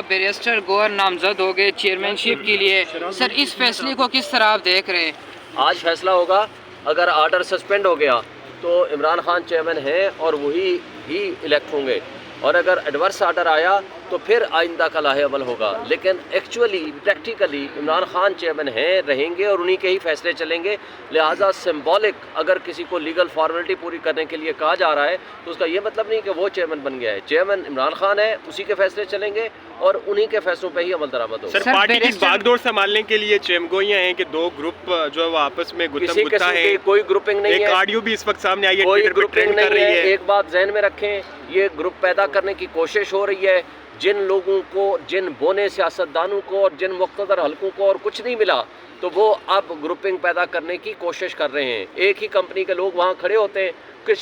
Barrister گوہر نامزد ہو گئے chairman شپ کے لیے، سر اس فیصلے کو کس طرح آپ دیکھ رہے ہیں؟ آج فیصلہ ہوگا، اگر آرڈر سسپینڈ ہو گیا تو عمران خان چیئرمین ہیں اور وہی ہی الیکٹ ہوں گے، اور اگر ایڈورس آرڈر آیا تو پھر آئندہ کا لاہے عمل ہوگا، لیکن actually practically Imran Khan chairman ہیں، رہیں گے اور انہی کے ہی فیصلے چلیں گے، لہٰذا سمبولک اگر کسی کو لیگل فارمیلٹی پوری کرنے کے لیے کہا جا رہا ہے تو اس کا یہ مطلب نہیں کہ وہ چیئرمین بن گیا ہے، چیئرمین عمران خان ہے، اسی کے فیصلے چلیں گے اور انہی کے فیصلوں پہ ہی عمل درآمد ہوگا۔ سر پارٹی کی باغ ڈور سنبھالنے کے لیے چمگوئیاں ہیں کہ دو گروپ جو ہے وہ آپس میں گتم گتا ہے، کوئی گروپنگ نہیں ہے، ایک آڈیو بھی اس وقت سامنے آئی ہے، کوئی ٹویٹر پہ گروپنگ ٹرینڈ کر نہیں رہی ہے۔ ہے۔ ایک بات ذہن میں رکھیں، یہ گروپ پیدا کرنے کی کوشش ہو رہی ہے، جن لوگوں کو، جن بونے سیاستدانوں کو اور جن مقتدر حلقوں کو اور کچھ نہیں ملا تو وہ اب گروپنگ پیدا کرنے کی کوشش کر رہے ہیں۔ ایک ہی کمپنی کے لوگ وہاں کھڑے ہوتے ہیں،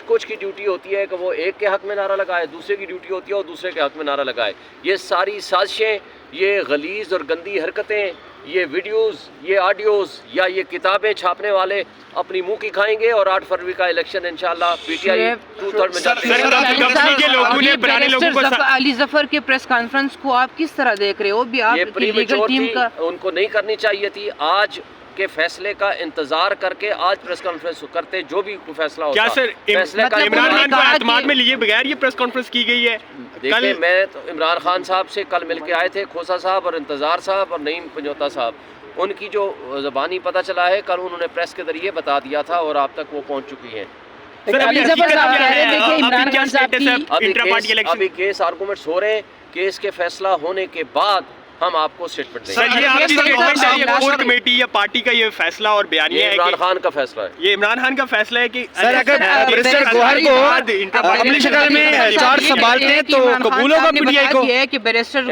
کچھ کی ڈیوٹی ہوتی ہے کہ وہ ایک کے حق میں نعرہ لگائے، دوسرے کی ڈیوٹی ہوتی ہے اور دوسرے کے حق میں نعرہ لگائے۔ یہ ساری سازشیں، یہ غلیظ اور گندی حرکتیں، یہ ویڈیوز، یہ آڈیوز یا یہ کتابیں چھاپنے والے اپنی منہ کی کھائیں گے، اور 8 فروری کا الیکشن انشاءاللہ پی ٹی آئی 2/3 میں جاتی ہے۔ علی ظفر کے پریس کانفرنس کو آپ کس طرح دیکھ رہے ہو؟ بھی آپ یہ کی پری لیگل میچور ٹیم تھی، کا ان کو نہیں کرنی چاہیے تھی۔ آج کے فیصلے کا انتظار کر کے آج پریس کانفرنس کرتے، جو بھی کوئی فیصلہ ہوتا۔ کیا سر فیصلے کا عمران خان کو اعتماد میں لیے بغیر یہ پریس کانفرنس کی گئی ہے؟ دیکھیں، میں تو عمران خان صاحب سے کل مل کے آئے تھے، کھوسا صاحب اور انتظار صاحب اور نعیم پنجوتا صاحب، ان کی جو زبانی پتہ چلا ہے کل انہوں نے پریس کے ذریعے بتا دیا تھا اور آپ تک وہ پہنچ چکی ہیں۔ ابھی کیس آرگومنٹس ہو رہے ہیں، کیس کے فیصلہ ہونے کے بعد ہم آپ کو اسٹیٹمنٹ دیں گے۔ سر یہ آپ کی کور کمیٹی یا پارٹی کا یہ فیصلہ اور بیانیہ یہ ہے عمران کہ خان کا فیصلہ ہے، یہ عمران خان کا فیصلہ ہے کہ سر اگر بیریسٹر گوہر کو اپنی شکل میں چارج سنبھالتے ہیں تو قبول ہوگا پی ٹی آئی کو؟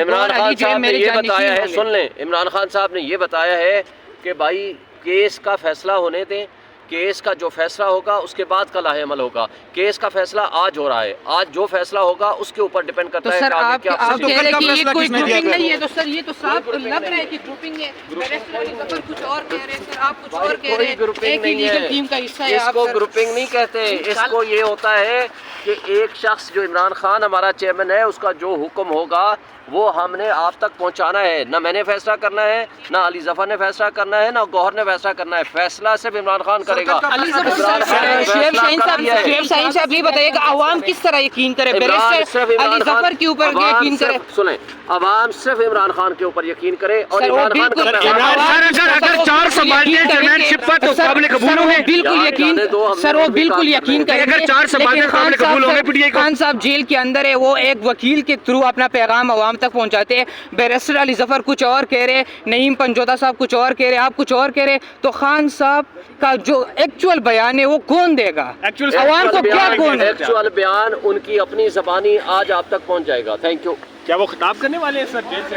عمران خان صاحب نے یہ بتایا ہے، سن لیں، عمران خان صاحب نے یہ بتایا ہے کہ بھائی کیس کا فیصلہ ہونے دیں، کیس کا جو فیصلہ ہوگا اس کے بعد کا لاہے عمل ہوگا۔ کیس کا فیصلہ آج ہو رہا ہے، آج جو فیصلہ ہوگا اس کے اوپر ڈیپینڈ کرتا ہے کہ آگے کیا آپ کہہ رہے ہیں کہ یہ کوئی کس نے دیا گروپنگ نہیں ہے، تو سر یہ تو صاف لگ رہا ہے کہ گروپنگ ہے۔ بیریسٹر علی ظفر کچھ اور کہہ رہے ہیں، سر آپ کچھ اور کہہ رہے ہیں، ایک ہی لیگل ٹیم کا حصہ ہے اس آپ۔ کو گروپنگ نہیں کہتے، اس کو یہ ہوتا ہے کہ ایک شخص جو عمران خان ہمارا چیئرمین ہے، اس کا جو حکم ہوگا وہ ہم نے آپ تک پہنچانا ہے، نہ میں نے فیصلہ کرنا ہے، نہ علی ظفر نے فیصلہ کرنا ہے، نہ گوہر نے فیصلہ کرنا ہے، فیصلہ صرف عمران خان کرے گا۔ شعیب شاہین صاحب یہ بتائیے کہ عوام کس طرح یقین کرے بیریسٹر علی ظفر کے اوپر یقین کرے؟ سنیں، عوام صرف عمران خان کے اوپر یقین کرے اور سر عمران خان اگر 4 سنبھالتے ہیں چیئرمین شپ پر تو قابل قبول ہوں گے؟ بالکل یقین، سر وہ بالکل یقین کریں اگر 4 سنبھالتے ہیں قابل قبول ہوں گے پی ٹی آئی کو؟ خان صاحب جیل کے اندر ہے، وہ ایک وکیل کے تھرو اپنا پیغام عوام تک پہنچاتے ہیں۔ بیریسٹر علی ظفر کچھ اور کہہ رہے، نعیم پنجوتا صاحب کچھ اور کہہ رہے، آپ کچھ اور کہہ رہے، تو خان صاحب کا جو ایکچوئل بیان ہے وہ کون دے گا؟ عوام کو کیا کون؟ ایکچوئل بیان ان کی اپنی زبانی آج آپ تک پہنچ جائے گا۔ Thank you. کیا وہ خطاب کرنے والے ہیں سر جیل سے؟